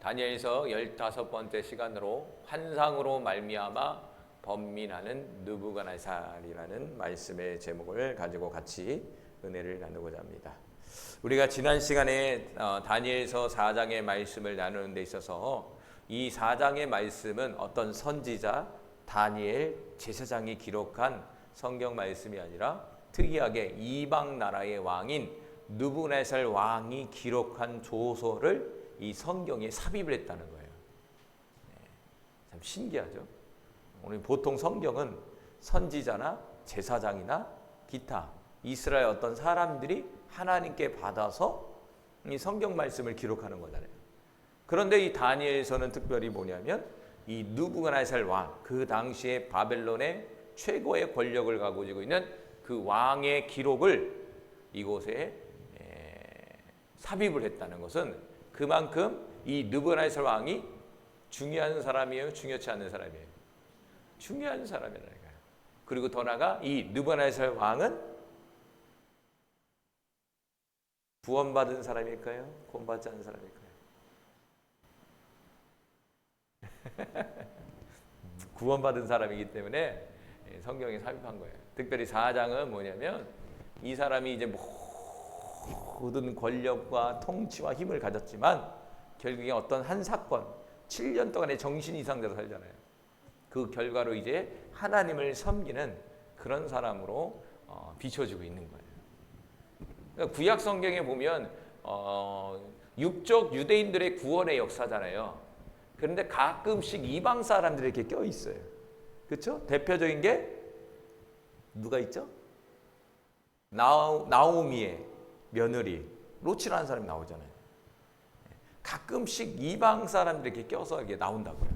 다니엘서 15번째 시간으로 환상으로 말미암아 번민하는 느부갓네살이라는 말씀의 제목을 가지고 같이 은혜를 나누고자 합니다. 우리가 지난 시간에 다니엘서 4장의 말씀을 나누는 데 있어서 이 4장의 말씀은 어떤 선지자 다니엘 제사장이 기록한 성경 말씀이 아니라 특이하게 이방 나라의 왕인 느부갓네살 왕이 기록한 조서를 이 성경에 삽입을 했다는 거예요. 참 신기하죠. 오늘 보통 성경은 선지자나 제사장이나 기타 이스라엘 어떤 사람들이 하나님께 받아서 이 성경 말씀을 기록하는 거잖아요. 그런데 이 다니엘서는 특별히 뭐냐면 이 느부갓네살 왕, 그 당시에 바벨론의 최고의 권력을 가지고 있는 그 왕의 기록을 이곳에 삽입을 했다는 것은 그만큼 이 느부갓네살 왕이 중요한 사람이에요? 중요치 않은 사람이에요? 중요한 사람이라니까요. 그리고 더 나아가 이 느부갓네살 왕은 구원받은 사람일까요? 구원받지 않은 사람일까요? 구원받은 사람이기 때문에 성경에 삽입한 거예요. 특별히 4장은 뭐냐면 이 사람이 이제 모든 권력과 통치와 힘을 가졌지만 결국에 어떤 한 사건 7년 동안의 정신 이상대로 살잖아요. 그 결과로 이제 하나님을 섬기는 그런 사람으로 비춰지고 있는 거예요. 그러니까 구약 성경에 보면 육적 유대인들의 구원의 역사잖아요. 그런데 가끔씩 이방 사람들이 이렇게 껴 있어요. 그렇죠? 대표적인 게 누가 있죠? 나오미의 며느리 롯이라는 사람이 나오잖아요. 가끔씩 이방 사람들이 이렇게 껴서 이게 나온다고요.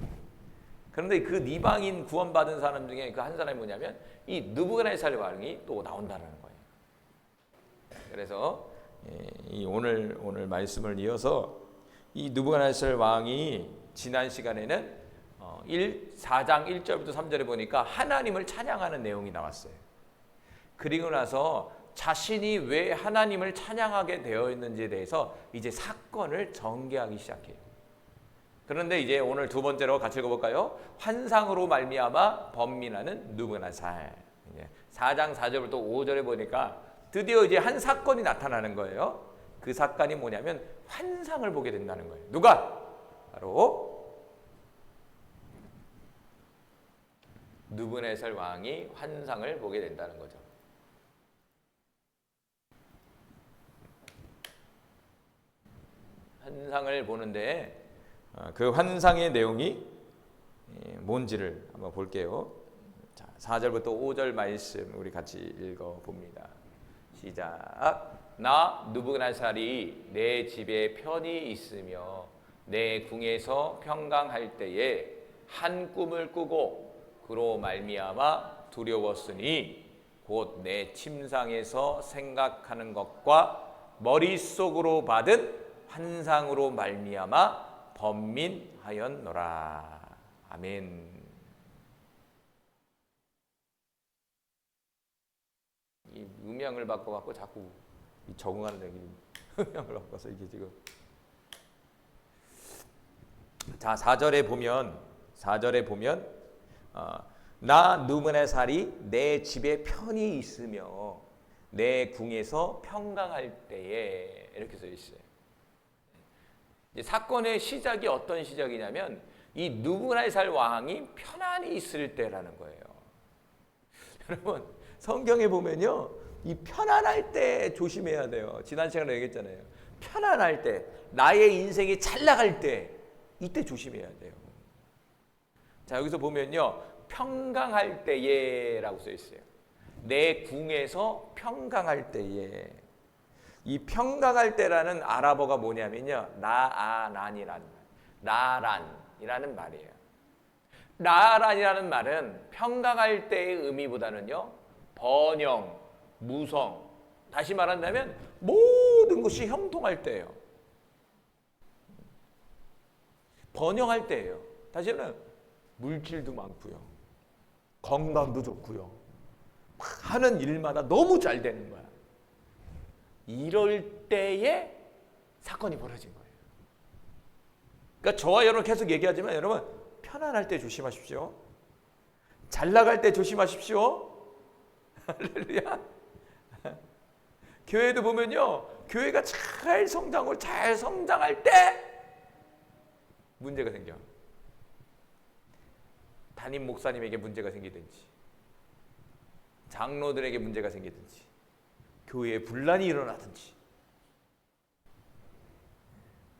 그런데 그 이방인 구원받은 사람 중에 그 한 사람이 뭐냐면 이 느부갓네살 왕이 또 나온다는 거예요. 그래서 이 오늘 말씀을 이어서 이 느부갓네살 왕이 지난 시간에는 4장 1절부터 3절에 보니까 하나님을 찬양하는 내용이 나왔어요. 그리고 나서 자신이 왜 하나님을 찬양하게 되어 있는지에 대해서 이제 사건을 전개하기 시작해요. 그런데 이제 오늘 두 번째로 같이 읽어볼까요? 환상으로 말미암아 번민하는 느부갓네살. 4장 4절부터 5절에 보니까 드디어 이제 한 사건이 나타나는 거예요. 그 사건이 뭐냐면 환상을 보게 된다는 거예요. 누가? 바로 느부갓네살 왕이 환상을 보게 된다는 거죠. 환상을 보는데 그 환상의 내용이 뭔지를 한번 볼게요. 자, 4절부터 5절 말씀 우리 같이 읽어봅니다. 시작. 나 느부갓네살이 내 집에 편히 있으며 내 궁에서 평강할 때에 한 꿈을 꾸고 그로 말미암아 두려웠으니 곧 내 침상에서 생각하는 것과 머릿속으로 받은 환상으로 말미암아 번민하였노라. 아멘. 이 음향을 바꿔 자꾸 적응하는 얘기 음향을 바꿔서 이게 지금. 자, 4절에 보면 나 느부갓네살이 내 집에 편히 있으며 내 궁에서 평강할 때에 이렇게 써 있어요. 이제 사건의 시작이 어떤 시작이냐면 이 느부갓네살 왕이 편안히 있을 때라는 거예요. 여러분 성경에 보면요 이 편안할 때 조심해야 돼요. 지난 시간에 얘기했잖아요. 편안할 때 나의 인생이 잘 나갈 때 이때 조심해야 돼요. 자 여기서 보면요 평강할 때에라고 써 있어요. 내 궁에서 평강할 때에. 이 평강할 때라는 아랍어가 뭐냐면요 나란이라는 말이에요. 나란이라는 말은 평강할 때의 의미보다는요 번영, 무성, 다시 말한다면 모든 것이 형통할 때예요. 번영할 때예요. 다시는 물질도 많고요 건강도 좋고요 하는 일마다 너무 잘 되는 거야. 이럴 때에 사건이 벌어진 거예요. 그러니까 저와 여러분 계속 얘기하지만 여러분 편안할 때 조심하십시오. 잘 나갈 때 조심하십시오. 할렐루야. 교회도 보면요, 교회가 잘 성장할 때 문제가 생겨. 담임 목사님에게 문제가 생기든지, 장로들에게 문제가 생기든지, 교회에 분란이 일어나든지.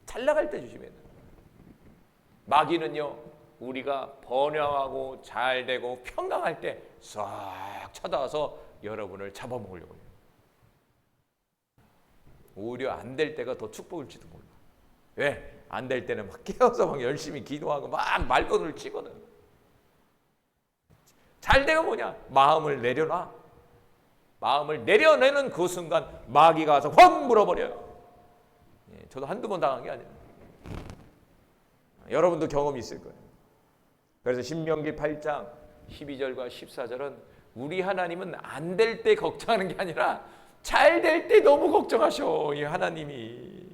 잘 나갈 때 조심해야 돼. 마귀는요, 우리가 번영하고 잘 되고 평강할 때 싹 쳐다와서 여러분을 잡아먹으려고 해요. 오히려 안 될 때가 더 축복일지도 몰라. 왜? 안 될 때는 막 깨어서 막 열심히 기도하고 막 말꺼들을 치거든. 잘 되면 뭐냐? 마음을 내려놔. 마음을 내려내는 그 순간 마귀가 와서 확 물어버려요. 예, 저도 한두 번 당한 게 아니에요. 여러분도 경험이 있을 거예요. 그래서 신명기 8장 12절과 14절은 우리 하나님은 안 될 때 걱정하는 게 아니라 잘 될 때 너무 걱정하셔. 이 하나님이.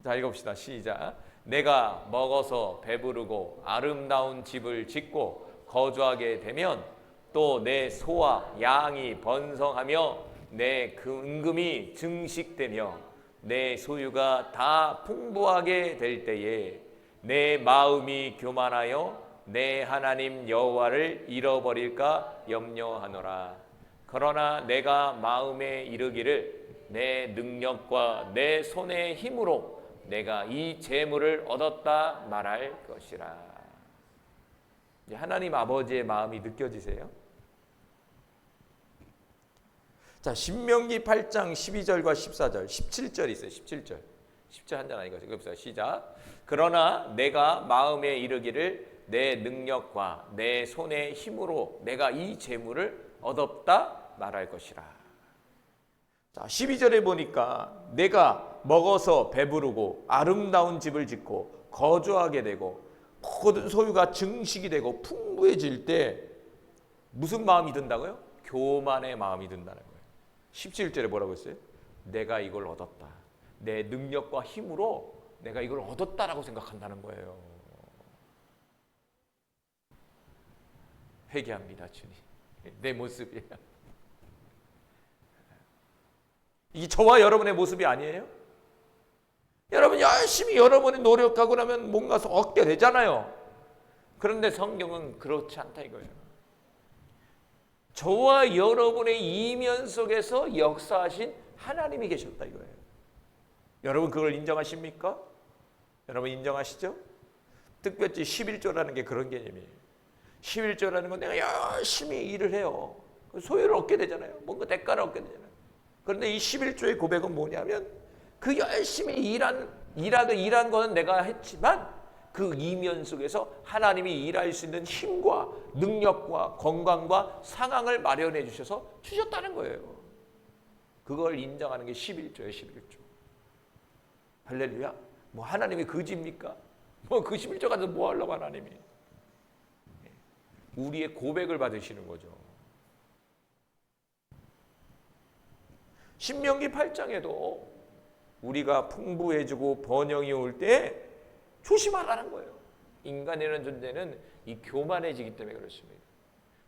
자, 읽읍시다. 시작. 내가 먹어서 배부르고 아름다운 집을 짓고 거주하게 되면 또 내 소와 양이 번성하며 내 은금이 증식되며 내 소유가 다 풍부하게 될 때에 내 마음이 교만하여 내 하나님 여호와를 잃어버릴까 염려하노라. 그러나 내가 마음에 이르기를 내 능력과 내 손의 힘으로 내가 이 재물을 얻었다 말할 것이라. 하나님 아버지의 마음이 느껴지세요? 자, 신명기 8장 12절과 14절, 17절 있어요. 17절. 10절 한잔 아니고 읽읍시다. 시작. 그러나 내가 마음에 이르기를 내 능력과 내 손의 힘으로 내가 이 재물을 얻었다 말할 것이라. 자, 12절에 보니까 내가 먹어서 배부르고 아름다운 집을 짓고 거주하게 되고 모든 소유가 증식이 되고 풍부해질 때 무슨 마음이 든다고요? 교만의 마음이 든다는 거예요. 17절에 뭐라고 했어요? 내가 이걸 얻었다. 내 능력과 힘으로 내가 이걸 얻었다라고 생각한다는 거예요. 회개합니다, 주님. 내 모습이에요. 이게 저와 여러분의 모습이 아니에요? 여러분 열심히 여러분이 노력하고 나면 뭔가 얻게 되잖아요. 그런데 성경은 그렇지 않다 이거예요. 저와 여러분의 이면 속에서 역사하신 하나님이 계셨다 이거예요. 여러분 그걸 인정하십니까? 여러분 인정하시죠? 특별히 11조라는 게 그런 개념이에요. 11조라는 건 내가 열심히 일을 해요. 소유를 얻게 되잖아요. 뭔가 대가를 얻게 되잖아요. 그런데 이 11조의 고백은 뭐냐면 그 열심히 일한 거는 내가 했지만 그 이면 속에서 하나님이 일할 수 있는 힘과 능력과 건강과 상황을 마련해 주셨다는 거예요. 그걸 인정하는 게 11조예요. 11조. 할렐루야. 뭐 하나님이 거지입니까? 뭐 그 11조 가지고 뭐 하려고 하나님이. 우리의 고백을 받으시는 거죠. 신명기 8장에도 우리가 풍부해지고 번영이 올 때 조심하라는 거예요. 인간이라는 존재는 이 교만해지기 때문에 그렇습니다.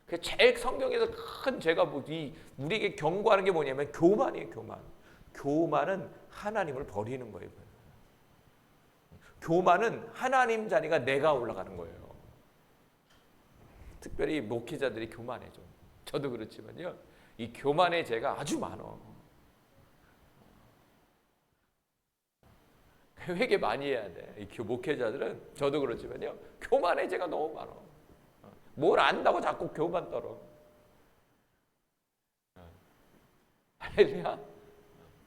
그 제일 성경에서 큰 죄가 우리에게 경고하는 게 뭐냐면 교만이에요. 교만. 교만은 하나님을 버리는 거예요. 교만은 하나님 자리가 내가 올라가는 거예요. 특별히 목회자들이 교만해져. 저도 그렇지만요. 이 교만의 죄가 아주 많아. 회개 많이 해야 돼. 이 목회자들은 저도 그렇지만요. 교만의 죄가 너무 많아. 뭘 안다고 자꾸 교만 떨어. 할렐루야.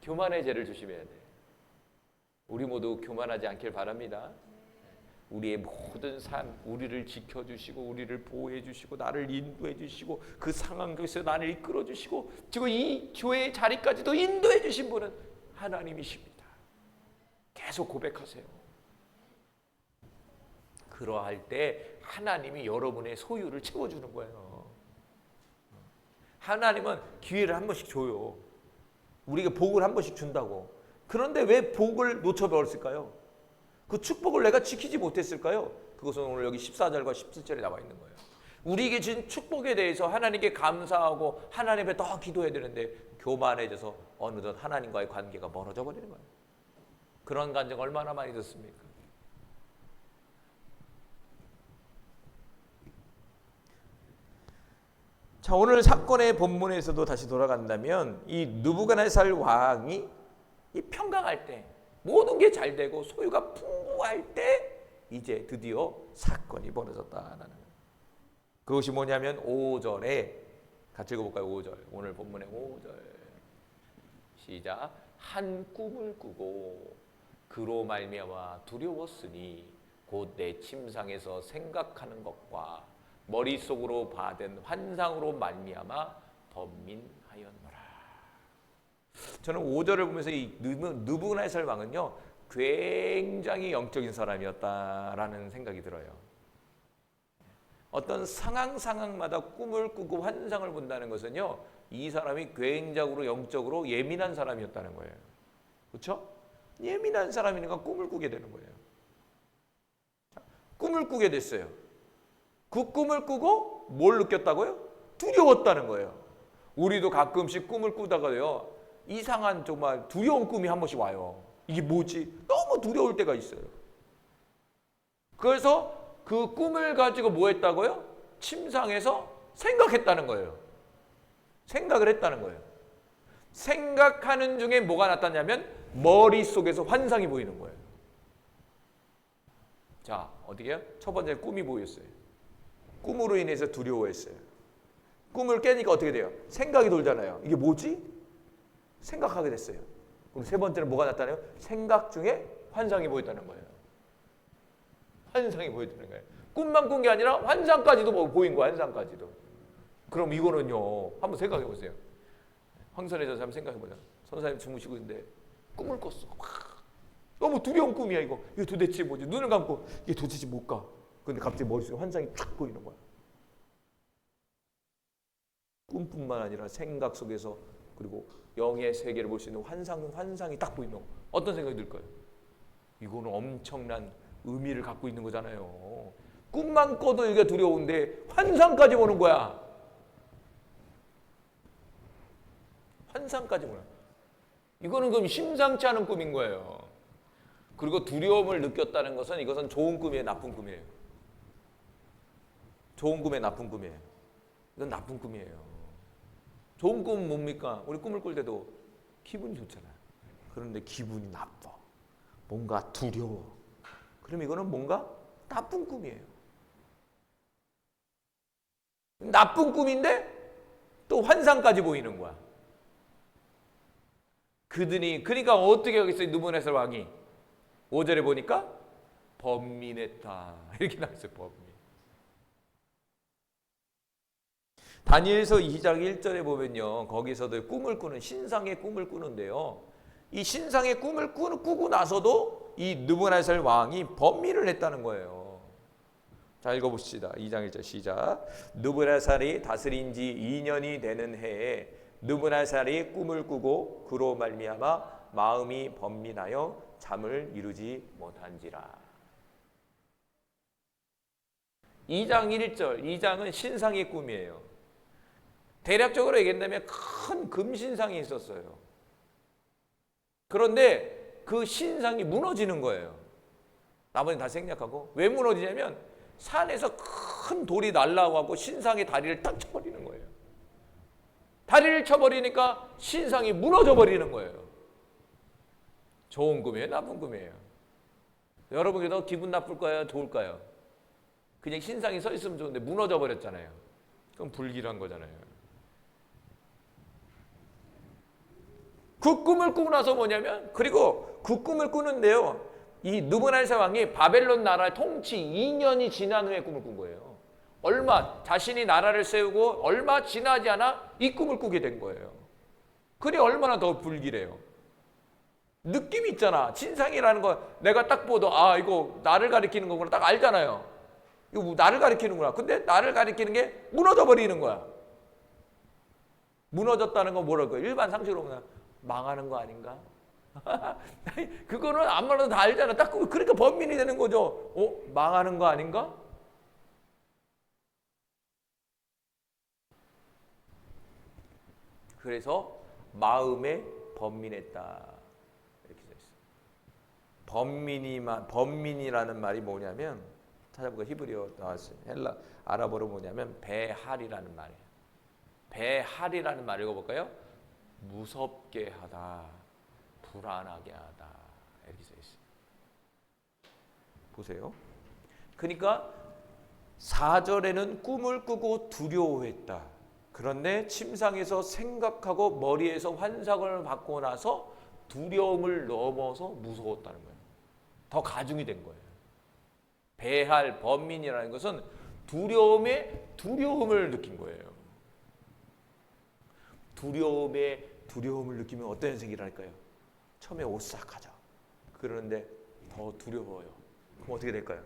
교만의 죄를 조심해야 돼. 우리 모두 교만하지 않길 바랍니다. 우리의 모든 삶, 우리를 지켜주시고 우리를 보호해주시고 나를 인도해주시고 그 상황 속에서 나를 이끌어주시고 지금 이 교회의 자리까지도 인도해주신 분은 하나님이십니다. 계속 고백하세요. 그러할 때 하나님이 여러분의 소유를 채워주는 거예요. 하나님은 기회를 한 번씩 줘요. 우리가 복을 한 번씩 준다고. 그런데 왜 복을 놓쳐버렸을까요? 그 축복을 내가 지키지 못했을까요? 그것은 오늘 여기 14절과 17절에 나와 있는 거예요. 우리에게 준 축복에 대해서 하나님께 감사하고 하나님 앞에 더 기도해야 되는데 교만해져서 어느덧 하나님과의 관계가 멀어져 버리는 거예요. 그런 간증 얼마나 많이 듣습니까? 자, 오늘 사건의 본문에서도 다시 돌아간다면 이 느부갓네살 왕이 이 평강할 때 모든 게 잘 되고 소유가 풍부할 때 이제 드디어 사건이 벌어졌다라는 거예요. 그것이 뭐냐면 5절에 같이 읽어볼까요? 5절. 오늘 본문의 5절. 시작. 한 꿈을 꾸고 그로 말미암아 두려웠으니 곧 내 침상에서 생각하는 것과 머릿속으로 받은 환상으로 말미암아 번민하였노라. 저는 5절을 보면서 이 느부갓네살 왕은요 굉장히 영적인 사람이었다라는 생각이 들어요. 어떤 상황마다 꿈을 꾸고 환상을 본다는 것은요 이 사람이 굉장히 영적으로 예민한 사람이었다는 거예요. 그렇죠? 예민한 사람이니까 꿈을 꾸게 되는 거예요. 꿈을 꾸게 됐어요. 그 꿈을 꾸고 뭘 느꼈다고요? 두려웠다는 거예요. 우리도 가끔씩 꿈을 꾸다가요 이상한 정말 두려운 꿈이 한 번씩 와요. 이게 뭐지? 너무 두려울 때가 있어요. 그래서 그 꿈을 가지고 뭐 했다고요? 침상에서 생각했다는 거예요. 생각을 했다는 거예요. 생각하는 중에 뭐가 나타나냐면 머릿속에서 환상이 보이는 거예요. 자, 어떻게 해요? 첫 번째 꿈이 보였어요. 꿈으로 인해서 두려워했어요. 꿈을 깨니까 어떻게 돼요? 생각이 돌잖아요. 이게 뭐지? 생각하게 됐어요. 그럼 세 번째는 뭐가 나타나요? 생각 중에 환상이 보였다는 거예요. 환상이 보였다는 거예요. 꿈만 꾼 게 아니라 환상까지도 보인 거야. 환상까지도. 그럼 이거는요. 한번 생각해 보세요. 황선혜전 한번 생각해 보자. 선사님 주무시고 있는데 꿈을 꿨어. 너무 두려운 꿈이야 이거. 이게 도대체 뭐지? 눈을 감고 이게 도대체 뭘까? 근데 갑자기 머릿속에 환상이 탁 보이는 거야. 꿈뿐만 아니라 생각 속에서 그리고 영의 세계를 볼 수 있는 환상이 딱 보이면 어떤 생각이 들까요? 이거는 엄청난 의미를 갖고 있는 거잖아요. 꿈만 꿔도 이게 두려운데 환상까지 보는 거야. 환상까지 보는. 이거는 그럼 심상치 않은 꿈인 거예요. 그리고 두려움을 느꼈다는 것은 이것은 좋은 꿈이에요, 나쁜 꿈이에요? 좋은 꿈이에요, 나쁜 꿈이에요? 이건 나쁜 꿈이에요. 좋은 꿈은 뭡니까? 우리 꿈을 꿀 때도 기분이 좋잖아요. 그런데 기분이 나빠. 뭔가 두려워. 그럼 이거는 뭔가 나쁜 꿈이에요. 나쁜 꿈인데 또 환상까지 보이는 거야. 그러니까 어떻게 하겠어요? 느부갓네살 왕이 5절에 보니까 번민했다. 이렇게 나왔어요. 번민. 다니엘서 2장 1절에 보면요. 거기서도 꿈을 꾸는 신상의 꿈을 꾸는데요. 이 신상의 꿈을 꾸고 나서도 이 느부갓네살 왕이 번민을 했다는 거예요. 자, 읽어봅시다. 2장 1절 시작. 느부갓네살이 다스린 지 2년이 되는 해에 느부갓네살이 꿈을 꾸고 그로 말미암아 마음이 번민하여 잠을 이루지 못한지라. 2장 1절, 2장은 신상의 꿈이에요. 대략적으로 얘기한다면 큰 금신상이 있었어요. 그런데 그 신상이 무너지는 거예요. 나머지는 다 생략하고. 왜 무너지냐면 산에서 큰 돌이 날라오고 신상의 다리를 딱 쳐버리는 거예요. 다리를 쳐버리니까 신상이 무너져 버리는 거예요. 좋은 꿈이에요? 나쁜 꿈이에요? 여러분이 더 기분 나쁠까요? 좋을까요? 그냥 신상이 서 있으면 좋은데 무너져 버렸잖아요. 그럼 불길한 거잖아요. 그 꿈을 꾸고 나서 뭐냐면, 그리고 그 꿈을 꾸는데요, 이 느부갓네살 왕이 바벨론 나라의 통치 2년이 지난 후에 꿈을 꾼 거예요. 자신이 나라를 세우고 얼마 지나지 않아 이 꿈을 꾸게 된 거예요. 그래 얼마나 더 불길해요. 느낌이 있잖아. 신상이라는 거 내가 딱 보도 이거 나를 가리키는 거구나 딱 알잖아요. 이거 나를 가리키는구나. 근데 나를 가리키는 게 무너져 버리는 거야. 무너졌다는 건 뭐랄까요? 일반 상식으로 그냥 망하는 거 아닌가? 그거는 안 말해도 다 알잖아. 딱 그러니까 범민이 되는 거죠. 망하는 거 아닌가? 그래서 마음에 번민했다 이렇게 돼 있어요. 번민이라는 말이 뭐냐면 찾아보고 히브리어 나왔어요. 헬라 아랍어로 뭐냐면 배할이라는 말이에요. 배할이라는 말 읽어볼까요? 무섭게 하다, 불안하게 하다 이렇게 돼 있어요. 보세요. 그러니까 4절에는 꿈을 꾸고 두려워했다. 그런데 침상에서 생각하고 머리에서 환상을 받고 나서 두려움을 넘어서 무서웠다는 거예요. 더 가중이 된 거예요. 배할, 번민이라는 것은 두려움을 느낀 거예요. 두려움을 느끼면 어떤 현상이랄까요? 처음에 오싹하죠. 그러는데 더 두려워요. 그럼 어떻게 될까요?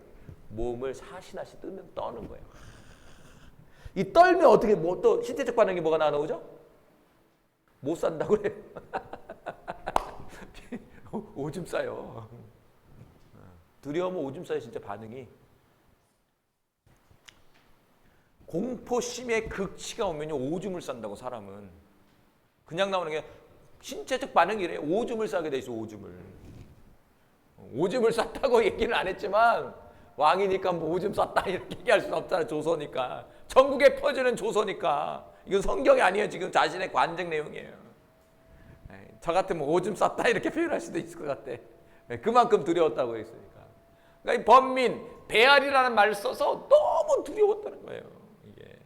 몸을 사시나시 떠는 거예요. 이 떨면 어떻게 또 신체적 반응이 뭐가 나오죠? 못 산다고 그래요. 오줌 싸요. 두려우면 오줌 싸요. 진짜 반응이. 공포심의 극치가 오면요 오줌을 싼다고. 사람은 그냥 나오는 게 신체적 반응이래요. 오줌을 싸게 돼 있어. 오줌을 쌌다고 얘기는 안 했지만 왕이니까 뭐 오줌 쌌다 이렇게 얘기할 수는 없잖아요. 조서니까. 전국에 퍼지는 조서니까. 이건 성경이 아니에요. 지금 자신의 관적 내용이에요. 저 같으면 오줌 쌌다 이렇게 표현할 수도 있을 것 같아. 그만큼 두려웠다고 했으니까. 그러니까 이 번민, 배알이라는 말을 써서 너무 두려웠다는 거예요. 이게.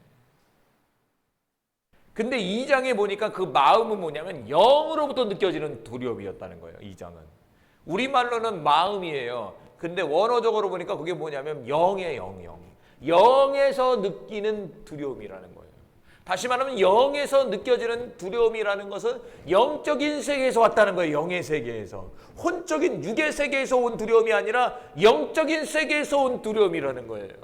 근데 2장에 보니까 그 마음은 뭐냐면 영으로부터 느껴지는 두려움이었다는 거예요. 2장은. 우리말로는 마음이에요. 근데 원어적으로 보니까 그게 뭐냐면 영이에요. 영에서 느끼는 두려움이라는 거예요. 다시 말하면 영에서 느껴지는 두려움이라는 것은 영적인 세계에서 왔다는 거예요. 영의 세계에서. 혼적인 육의 세계에서 온 두려움이 아니라 영적인 세계에서 온 두려움이라는 거예요.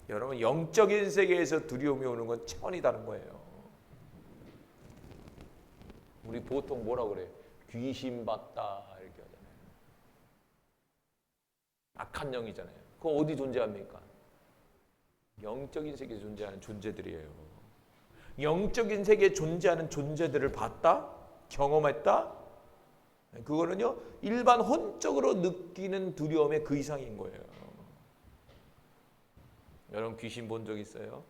여러분, 영적인 세계에서 두려움이 오는 건 차원이 다른 거예요. 우리 보통 뭐라고 그래요? 귀신 봤다 이렇게 하잖아요. 악한 영이잖아요. 그거 어디 존재합니까? 영적인 세계에 존재하는 존재들이에요. 영적인 세계에 존재하는 존재들을 봤다? 경험했다? 그거는요 일반 혼적으로 느끼는 두려움의 그 이상인 거예요. 여러분 귀신 본 적 있어요?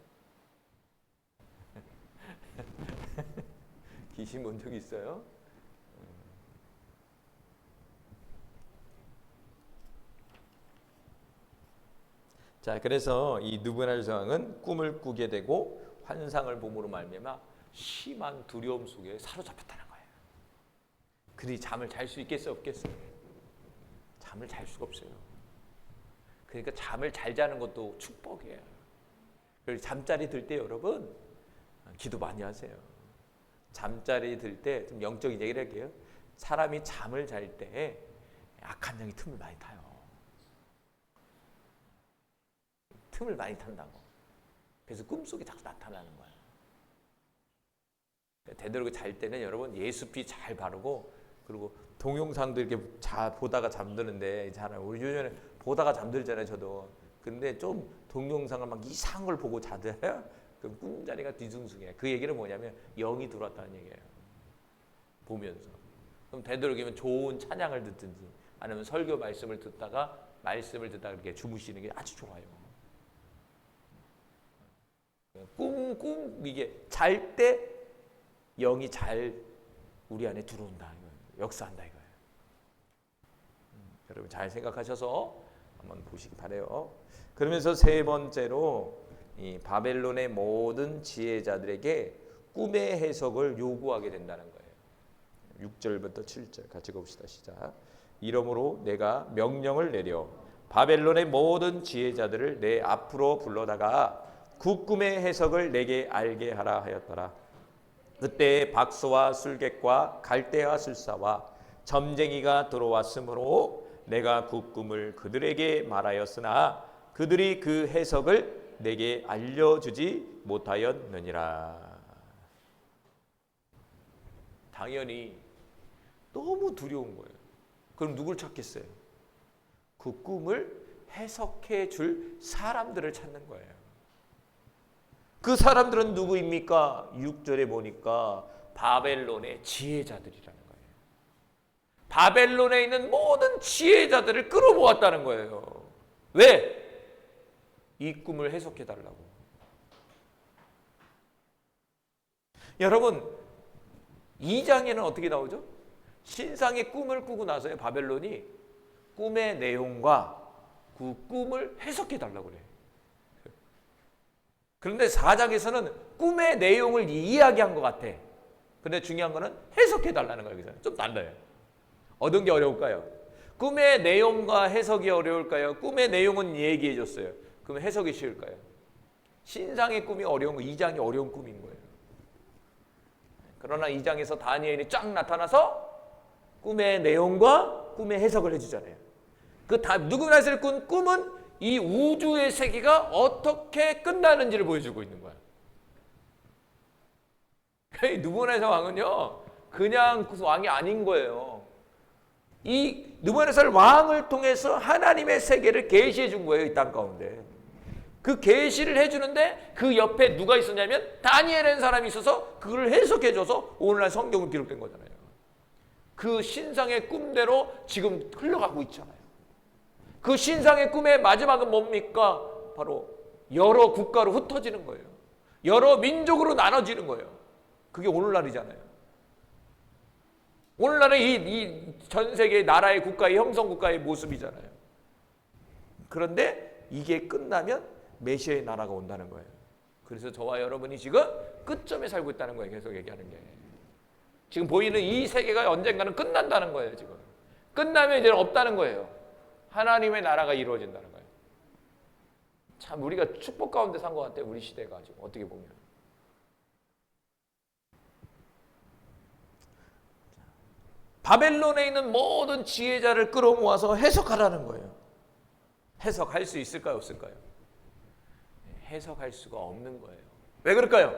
귀신 본 적 있어요? 자, 그래서 이 느부갓네살 왕은 꿈을 꾸게 되고 환상을 봄으로 말미암아 심한 두려움 속에 사로잡혔다는 거예요. 그들이 잠을 잘 수 있겠어요, 없겠어요? 잠을 잘 수가 없어요. 그러니까 잠을 잘 자는 것도 축복이에요. 그리고 잠자리 들 때 여러분 기도 많이 하세요. 잠자리 들 때 좀 영적인 얘기를 할게요. 사람이 잠을 잘 때 악한 영이 틈을 많이 타요. 틈을 많이 탄다고. 그래서 꿈속에 자꾸 나타나는 거예요. 되도록 잘 때는 여러분 예수피 잘 바르고 그리고 동영상도 이렇게 보다가 잠드는데 우리 요즘에 보다가 잠들잖아요. 저도. 근데 좀 동영상을 막 이상한 걸 보고 자잖아요. 그럼 꿈자리가 뒤숭숭해. 그 얘기는 뭐냐면 영이 들어왔다는 얘기예요. 보면서. 그럼 되도록이면 좋은 찬양을 듣든지 아니면 설교 말씀을 듣다가 이렇게 주무시는 게 아주 좋아요. 이게 잘 때 영이 잘 우리 안에 들어온다. 역사한다 이거예요. 여러분 잘 생각하셔서 한번 보시기 바래요. 그러면서 세 번째로 이 바벨론의 모든 지혜자들에게 꿈의 해석을 요구하게 된다는 거예요. 6절부터 7절 같이 읽어봅시다. 시작. 이러므로 내가 명령을 내려 바벨론의 모든 지혜자들을 내 앞으로 불러다가 그 꿈의 해석을 내게 알게 하라 하였더라. 그때 박수와 술객과 갈대와 술사와 점쟁이가 들어왔으므로 내가 그 꿈을 그들에게 말하였으나 그들이 그 해석을 내게 알려주지 못하였느니라. 당연히 너무 두려운 거예요. 그럼 누굴 찾겠어요? 그 꿈을 해석해 줄 사람들을 찾는 거예요. 그 사람들은 누구입니까? 6절에 보니까 바벨론의 지혜자들이라는 거예요. 바벨론에 있는 모든 지혜자들을 끌어모았다는 거예요. 왜? 이 꿈을 해석해 달라고. 여러분, 2장에는 어떻게 나오죠? 신상의 꿈을 꾸고 나서의 바벨론이 꿈의 내용과 그 꿈을 해석해 달라고 그래요. 그런데 4장에서는 꿈의 내용을 이야기한 것 같아. 근데 중요한 거는 해석해 달라는 거예요. 좀 달라요. 어떤 게 어려울까요? 꿈의 내용과 해석이 어려울까요? 꿈의 내용은 얘기해 줬어요. 그럼 해석이 쉬울까요? 신상의 꿈이 어려운 거, 2장이 어려운 꿈인 거예요. 그러나 2장에서 다니엘이 쫙 나타나서 꿈의 내용과 꿈의 해석을 해주잖아요. 그 느부갓네살이 꾼 꿈은 이 우주의 세계가 어떻게 끝나는지를 보여주고 있는 거야. 느부갓네살 왕은요, 그냥 그 왕이 아닌 거예요. 이 느부갓네살 왕을 통해서 하나님의 세계를 계시해 준 거예요, 이 땅 가운데. 그 계시를 해주는데 그 옆에 누가 있었냐면 다니엘이라는 사람이 있어서 그걸 해석해줘서 오늘날 성경은 기록된 거잖아요. 그 신상의 꿈대로 지금 흘러가고 있잖아요. 그 신상의 꿈의 마지막은 뭡니까? 바로 여러 국가로 흩어지는 거예요. 여러 민족으로 나눠지는 거예요. 그게 오늘날이잖아요. 오늘날의 이 전 세계 나라의 국가의 형성 국가의 모습이잖아요. 그런데 이게 끝나면 메시아의 나라가 온다는 거예요. 그래서 저와 여러분이 지금 끝점에 살고 있다는 거예요. 계속 얘기하는 게. 지금 보이는 이 세계가 언젠가는 끝난다는 거예요. 지금. 끝나면 이제 없다는 거예요. 하나님의 나라가 이루어진다는 거예요. 참 우리가 축복 가운데 산 것 같아요. 우리 시대가 지금 어떻게 보면. 바벨론에 있는 모든 지혜자를 끌어모아서 해석하라는 거예요. 해석할 수 있을까요? 없을까요? 해석할 수가 없는 거예요. 왜 그럴까요?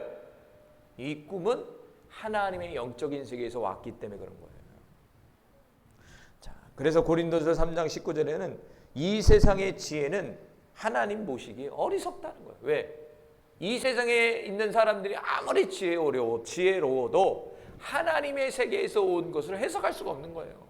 이 꿈은 하나님의 영적인 세계에서 왔기 때문에 그런 거예요. 자, 그래서 고린도서 3장 19절에는 이 세상의 지혜는 하나님 보시기에 어리석다는 거예요. 왜? 이 세상에 있는 사람들이 아무리 지혜로워도 하나님의 세계에서 온 것을 해석할 수가 없는 거예요.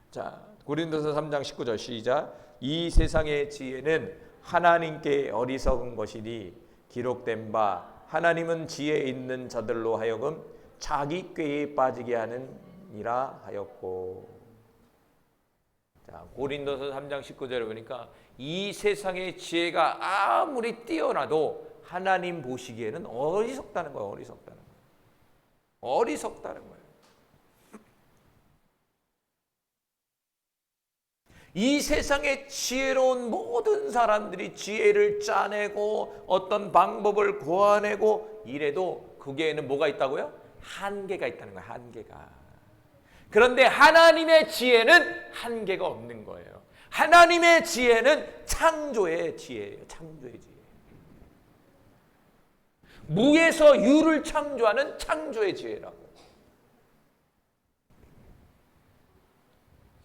자, 고린도서 3장 19절 시작. 이 세상의 지혜는 하나님께 어리석은 것이니 기록된 바 하나님은 지혜 있는 자들로 하여금 자기 꾀에 빠지게 하느니라 하였고. 자, 고린도서 3장 19절에 보니까 이 세상의 지혜가 아무리 뛰어나도 하나님 보시기에는 어리석다는 거예요. 어리석다는 거예요. 어리석다는 거예요. 이 세상에 지혜로운 모든 사람들이 지혜를 짜내고 어떤 방법을 고안해고 이래도 거기에는 뭐가 있다고요? 한계가 있다는 거예요. 한계가. 그런데 하나님의 지혜는 한계가 없는 거예요. 하나님의 지혜는 창조의 지혜예요. 창조의 지혜. 무에서 유를 창조하는 창조의 지혜라고.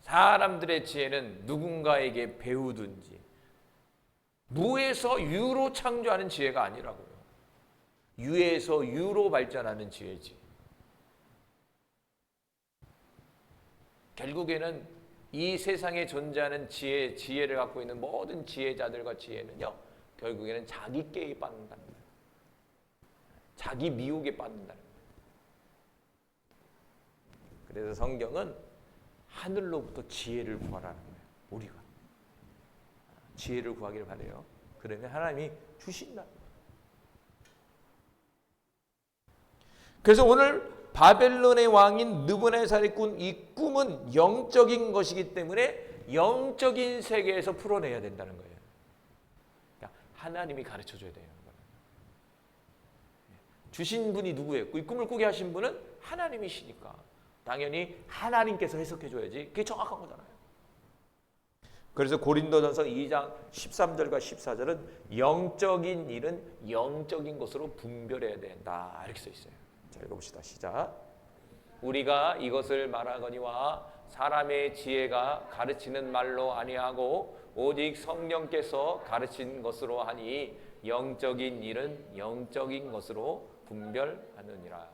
사람들의 지혜는 누군가에게 배우든지 무에서 유로 창조하는 지혜가 아니라고요. 유에서 유로 발전하는 지혜지. 결국에는 이 세상에 존재하는 지혜를 갖고 있는 모든 지혜자들과 지혜는요, 결국에는 자기 깨에 빠진다는 거예요. 자기 미혹에 빠진다는 거예요. 그래서 성경은 하늘로부터 지혜를 구하라는 거예요. 우리가 지혜를 구하기를 바래요. 그러면 하나님이 주신다. 그래서 오늘 바벨론의 왕인 느부갓네살이 꾼 이 꿈은 영적인 것이기 때문에 영적인 세계에서 풀어내야 된다는 거예요. 그러니까 하나님이 가르쳐줘야 돼요. 주신 분이 누구예요? 이 꿈을 꾸게 하신 분은 하나님이시니까 당연히 하나님께서 해석해줘야지. 그게 정확한 거잖아요. 그래서 고린도전서 2장 13절과 14절은 영적인 일은 영적인 것으로 분별해야 된다. 이렇게 써 있어요. 자, 읽어봅시다. 시작. 우리가 이것을 말하거니와 사람의 지혜가 가르치는 말로 아니하고 오직 성령께서 가르친 것으로 하니 영적인 일은 영적인 것으로 분별하느니라.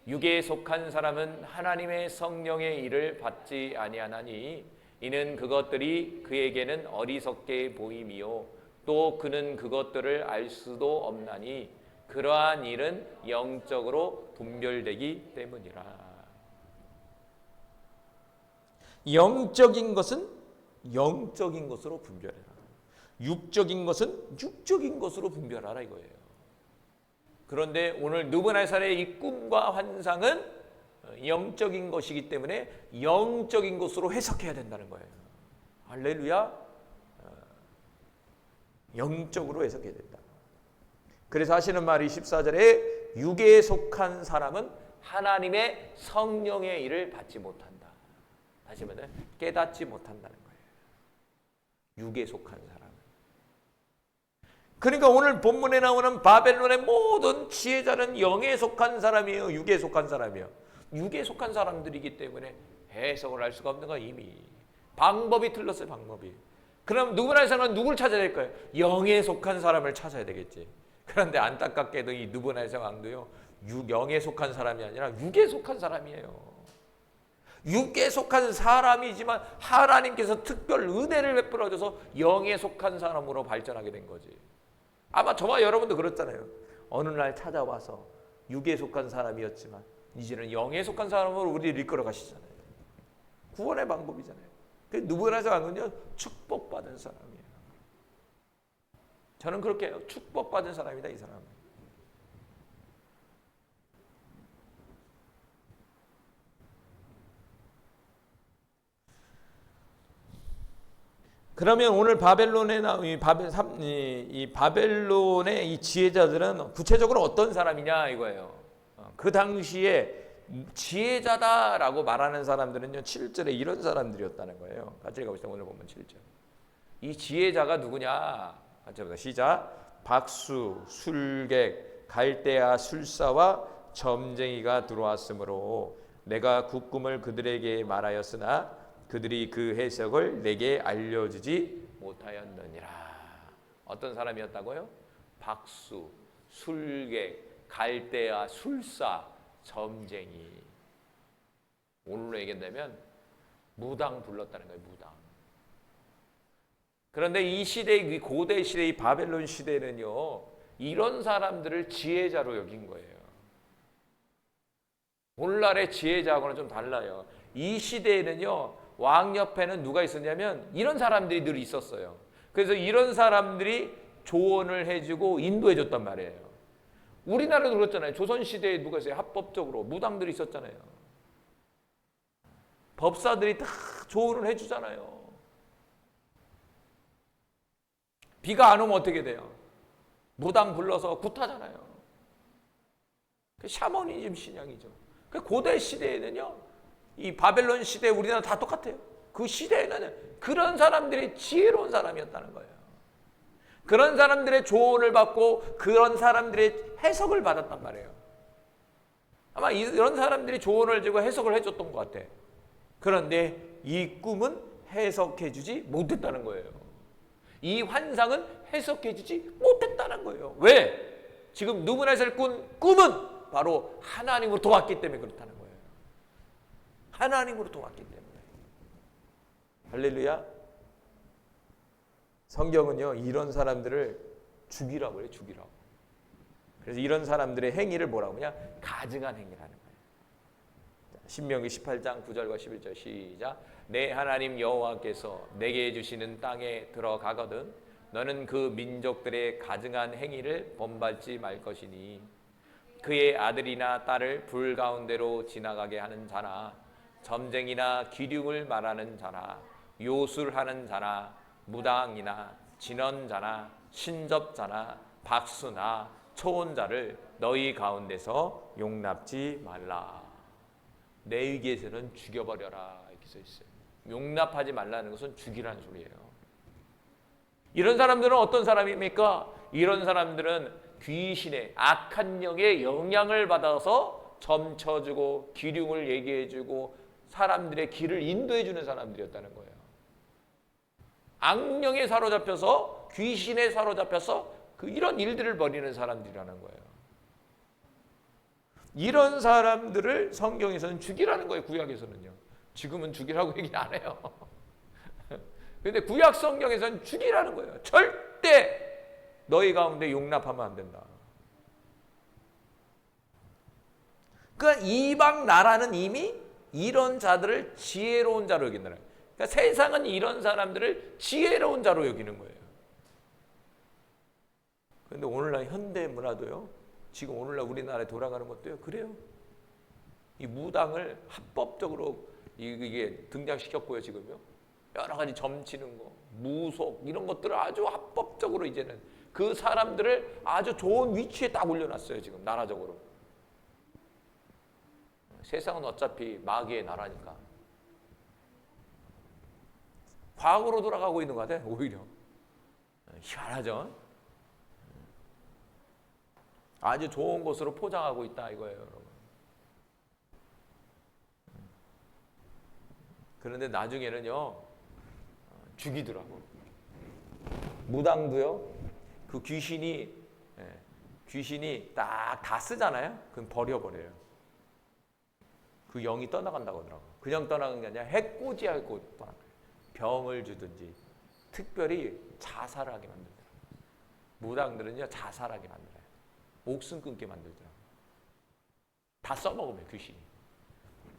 육에 속한 사람은 하나님의 성령의 일을 받지 아니하나니 이는 그것들이 그에게는 어리석게 보임이요 또 그는 그것들을 알 수도 없나니 그러한 일은 영적으로 분별되기 때문이라. 영적인 것은 영적인 것으로 분별해라. 육적인 것은 육적인 것으로 분별하라 이거예요. 그런데 오늘 느부갓네살의 이 꿈과 환상은 영적인 것이기 때문에 영적인 것으로 해석해야 된다는 거예요. 할렐루야. 영적으로 해석해야 된다. 그래서 하시는 말이 14절에 육에 속한 사람은 하나님의 성령의 일을 받지 못한다. 다시 말해 깨닫지 못한다는 거예요. 육에 속한 사람은. 그러니까 오늘 본문에 나오는 바벨론의 모든 지혜자는 영에 속한 사람이에요. 육에 속한 사람이에요. 육에 속한 사람들이기 때문에 해석을 할 수가 없는 거야. 이미 방법이 틀렸어요. 방법이. 그럼 느부갓네살은 누굴 찾아야 될 거예요? 영에 속한 사람을 찾아야 되겠지. 그런데 안타깝게도 이 느부갓네살 왕도요, 영에 속한 사람이 아니라 육에 속한 사람이에요. 육에 속한 사람이지만 하나님께서 특별 은혜를 베풀어줘서 영에 속한 사람으로 발전하게 된 거지. 아마 저와 여러분도 그렇잖아요. 어느 날 찾아와서 육에 속한 사람이었지만 이제는 영에 속한 사람으로 우리를 이끌어 가시잖아요. 구원의 방법이잖아요. 느부갓네살 왕은요, 축복받은 사람이에요. 저는 그렇게 해요. 축복받은 사람이다, 이 사람은. 그러면 오늘 바벨론에 나온 이 바벨론의 이 지혜자들은 구체적으로 어떤 사람이냐 이거예요. 그 당시에 지혜자다라고 말하는 사람들은요, 7절에 이런 사람들이었다는 거예요. 같이 읽어봅시다. 오늘 보면 7절. 이 지혜자가 누구냐? 같이 봅시다. 시작. 박수, 술객, 갈대아 술사와 점쟁이가 들어왔으므로 내가 그 꿈을 그들에게 말하였으나 그들이 그 해석을 내게 알려주지 못하였느니라. 어떤 사람이었다고요? 박수, 술객, 갈대아, 술사, 점쟁이. 오늘로 얘기한다면 무당 불렀다는 거예요. 무당. 그런데 이 시대, 이 고대 시대, 이 바벨론 시대는요, 이런 사람들을 지혜자로 여긴 거예요. 오늘날의 지혜자하고는 좀 달라요. 이 시대에는요, 왕 옆에는 누가 있었냐면 이런 사람들이 늘 있었어요. 그래서 이런 사람들이 조언을 해주고 인도해줬단 말이에요. 우리나라도 그렇잖아요. 조선시대에 누가 있어요? 합법적으로 무당들이 있었잖아요. 법사들이 다 조언을 해주잖아요. 비가 안 오면 어떻게 돼요? 무당 불러서 굿하잖아요. 그 샤머니즘 신앙이죠. 그 고대 시대에는요, 이 바벨론 시대 우리나라 다 똑같아요. 그 시대에는 그런 사람들이 지혜로운 사람이었다는 거예요. 그런 사람들의 조언을 받고 그런 사람들의 해석을 받았단 말이에요. 아마 이런 사람들이 조언을 주고 해석을 해줬던 것 같아. 그런데 이 꿈은 해석해주지 못했다는 거예요. 이 환상은 해석해주지 못했다는 거예요. 왜? 지금 느부갓네살 꾼 꿈은 바로 하나님으로부터 왔기 때문에 그렇다는 거예요. 하나님으로부터 왔기 때문에. 할렐루야. 성경은요, 이런 사람들을 죽이라고 해요. 죽이라고. 그래서 이런 사람들의 행위를 뭐라고 하냐? 가증한 행위라는 거예요. 신명기 18장 9절과 11절 시작. 내 하나님 여호와께서 내게 주시는 땅에 들어가거든 너는 그 민족들의 가증한 행위를 본받지 말 것이니 그의 아들이나 딸을 불 가운데로 지나가게 하는 자나 점쟁이나 기륭을 말하는 자나 요술하는 자나 무당이나 진언자나 신접자나 박수나 초혼자를 너희 가운데서 용납지 말라. 레위기에서는 죽여버려라 이렇게 써 있어요. 용납하지 말라는 것은 죽이라는 소리예요. 이런 사람들은 어떤 사람입니까? 이런 사람들은 귀신의 악한 영의 영향을 받아서 점쳐주고 기륭을 얘기해주고 사람들의 길을 인도해주는 사람들이었다는 거예요. 악령에 사로잡혀서 귀신에 사로잡혀서 이런 일들을 벌이는 사람들이라는 거예요. 이런 사람들을 성경에서는 죽이라는 거예요. 구약에서는요. 지금은 죽이라고 얘기 안 해요. 그런데 구약 성경에서는 죽이라는 거예요. 절대 너희 가운데 용납하면 안 된다. 그러니까 이방 나라는 이미 이런 자들을 지혜로운 자로 여긴다는 거예요. 그러니까 세상은 이런 사람들을 지혜로운 자로 여기는 거예요. 그런데 오늘날 현대 문화도요. 지금 오늘날 우리나라에 돌아가는 것도요. 그래요. 이 무당을 합법적으로 이게 등장시켰고요. 지금요. 여러 가지 점치는 거, 무속 이런 것들을 아주 합법적으로 이제는 그 사람들을 아주 좋은 위치에 딱 올려놨어요. 지금 나라적으로. 세상은 어차피 마귀의 나라니까. 과거로 돌아가고 있는 것 같아요. 오히려. 희한하죠? 아주 좋은 곳으로 포장하고 있다 이거예요. 여러분. 그런데 나중에는요. 죽이더라고. 무당도요. 그 귀신이 딱 다 쓰잖아요. 그럼 버려버려요. 그 영이 떠나간다고 하더라고. 그냥 떠나간 게 아니라 해코지하고 떠나가요. 병을 주든지 특별히 자살을 하게 만들더라고요. 무당들은요 자살하게 만들어요. 목숨 끊게 만들더라고요. 다 써먹으면 귀신이.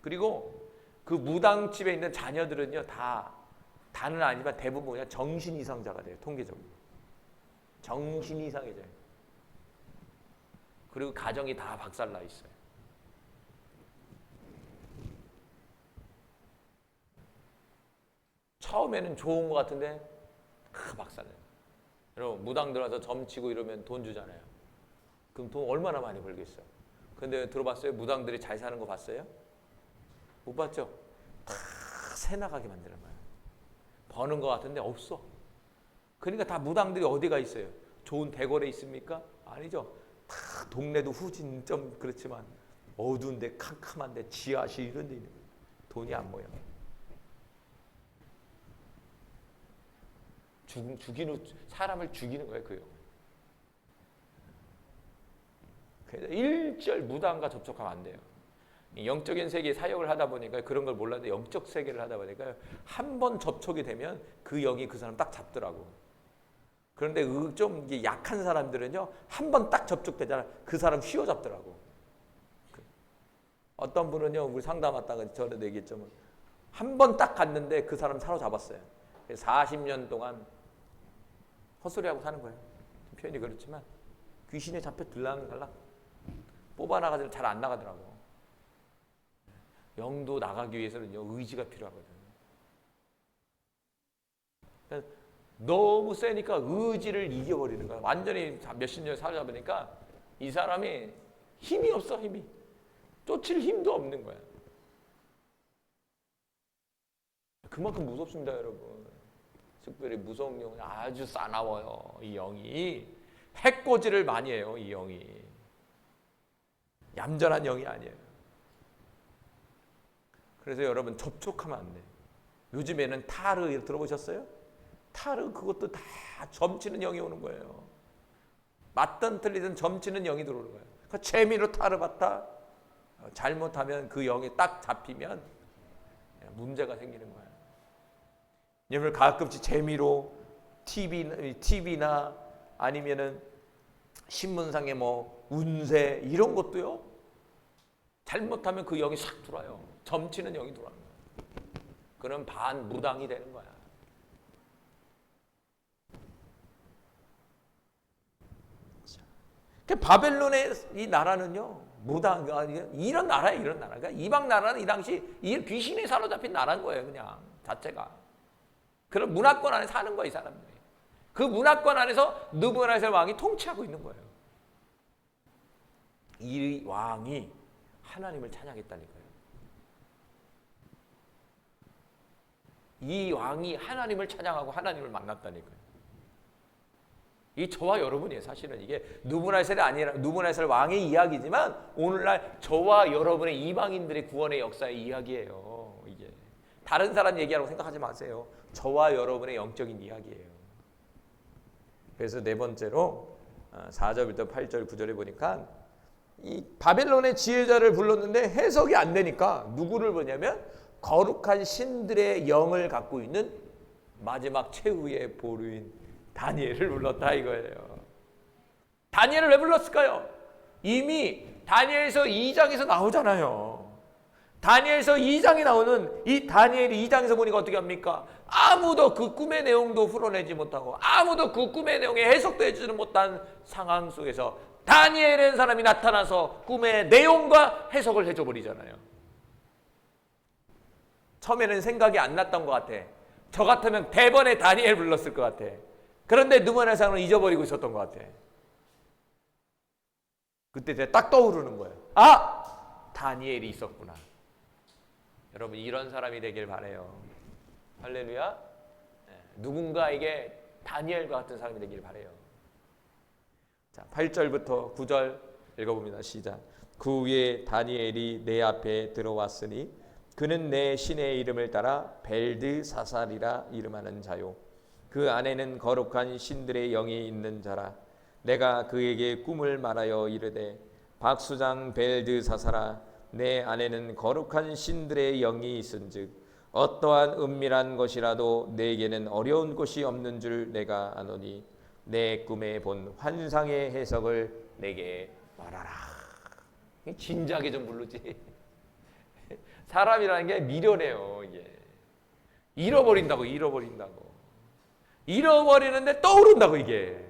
그리고 그 무당집에 있는 자녀들은요 다는 아니지만 대부분 그냥 정신 이상자가 돼요. 통계적으로. 정신 이상해져요. 그리고 가정이 다 박살나 있어요. 처음에는 좋은 것 같은데 박살나요. 여러분 무당 들어와서 점치고 이러면 돈 주잖아요. 그럼 돈 얼마나 많이 벌겠어요. 근데 들어봤어요? 무당들이 잘 사는 거 봤어요? 못 봤죠? 다 새 나가게 만드는 거예요. 버는 것 같은데 없어. 그러니까 다 무당들이 어디가 있어요? 좋은 대궐에 있습니까? 아니죠. 다 동네도 후진 좀 그렇지만 어두운데 캄캄한데 지하실 이런 데 있는 거예요. 돈이 안 모여. 사람을 죽이는 거예요, 그 영. 그래서 일절 무당과 접촉하면 안 돼요. 영적인 세계에 사역을 하다 보니까 그런 걸 몰랐는데 영적 세계를 하다 보니까 한 번 접촉이 되면 그 영이 그 사람 딱 잡더라고. 그런데 좀 약한 사람들은요, 한 번 딱 접촉되잖아. 그 사람 휘어잡더라고. 어떤 분은요, 우리 상담 왔다가 전에도 얘기했지만 한 번 딱 갔는데 그 사람 사로잡았어요. 40년 동안 헛소리하고 사는 거예요. 표현이 그렇지만 귀신에 잡혀 들락날락 뽑아나가지고 잘 안 나가더라고. 영도 나가기 위해서는요 의지가 필요하거든요. 그러니까 너무 세니까 의지를 이겨버리는 거야. 완전히 몇십 년 살다 보니까 이 사람이 힘이 없어. 힘이 쫓을 힘도 없는 거야. 그만큼 무섭습니다, 여러분. 특별히 무서운 영은 아주 싸나워요. 이 영이 해코지를 많이 해요. 이 영이 얌전한 영이 아니에요. 그래서 여러분 접촉하면 안 돼요. 요즘에는 타르 들어보셨어요? 타르 그것도 다 점치는 영이 오는 거예요. 맞든 틀리든 점치는 영이 들어오는 거예요. 그러니까 재미로 타르 봤다. 잘못하면 그 영이 딱 잡히면 문제가 생기는 거예요. 여러분 가끔씩 재미로 TV나 아니면은 신문상에 뭐 운세 이런 것도요. 잘못하면 그 영이 싹 들어와요. 점치는 영이 들어와요. 그럼 반무당이 되는 거야. 바벨론의 이 나라는요. 무당 이런 나라예요. 이런 나라. 그러니까 이방 나라는 이 당시 이 귀신에 사로잡힌 나라인 거예요. 그냥 자체가. 그런 문화권 안에 사는 거예요. 이 사람들이. 그 문화권 안에서 느부갓네살 왕이 통치하고 있는 거예요. 이 왕이 하나님을 찬양했다니까요. 이 왕이 하나님을 찬양하고 하나님을 만났다니까요. 이 저와 여러분이에요. 사실은 이게 누브갓네살이 아니라 누브갓네살 왕의 이야기지만 오늘날 저와 여러분의 이방인들의 구원의 역사의 이야기예요. 이게 다른 사람 얘기하라고 생각하지 마세요. 저와 여러분의 영적인 이야기예요. 그래서 네 번째로 4절부터 8절 9절에 보니까 이 바벨론의 지혜자를 불렀는데 해석이 안 되니까 누구를 보냐면 거룩한 신들의 영을 갖고 있는 마지막 최후의 보루인 다니엘을 불렀다 이거예요. 다니엘을 왜 불렀을까요? 이미 다니엘서 2장에서 나오잖아요. 다니엘서 2장에 나오는 이 다니엘이 2장에서 보니까 어떻게 합니까? 아무도 그 꿈의 내용도 풀어내지 못하고 아무도 그 꿈의 내용에 해석도 해주지 못한 상황 속에서 다니엘이라는 사람이 나타나서 꿈의 내용과 해석을 해줘 버리잖아요. 처음에는 생각이 안 났던 것 같아. 저 같으면 대번에 다니엘 불렀을 것 같아. 그런데 누브갓네살은 잊어버리고 있었던 것 같아. 그때 제가 딱 떠오르는 거예요. 아! 다니엘이 있었구나. 여러분 이런 사람이 되길 바라요. 할렐루야. 누군가에게 다니엘과 같은 사람이 되길 바라요. 자, 8절부터 9절 읽어봅니다. 시작. 그 후에 다니엘이 내 앞에 들어왔으니 그는 내 신의 이름을 따라 벨드사살이라 이름하는 자요. 그 안에는 거룩한 신들의 영이 있는 자라. 내가 그에게 꿈을 말하여 이르되 박수장 벨드사살아, 내 안에는 거룩한 신들의 영이 있은즉 어떠한 은밀한 것이라도 내게는 어려운 것이 없는 줄 내가 아노니 내 꿈에 본 환상의 해석을 내게 말하라. 진지하게 좀 부르지. 사람이라는 게 미련해요. 이게 잃어버린다고. 잃어버리는데 떠오른다고. 이게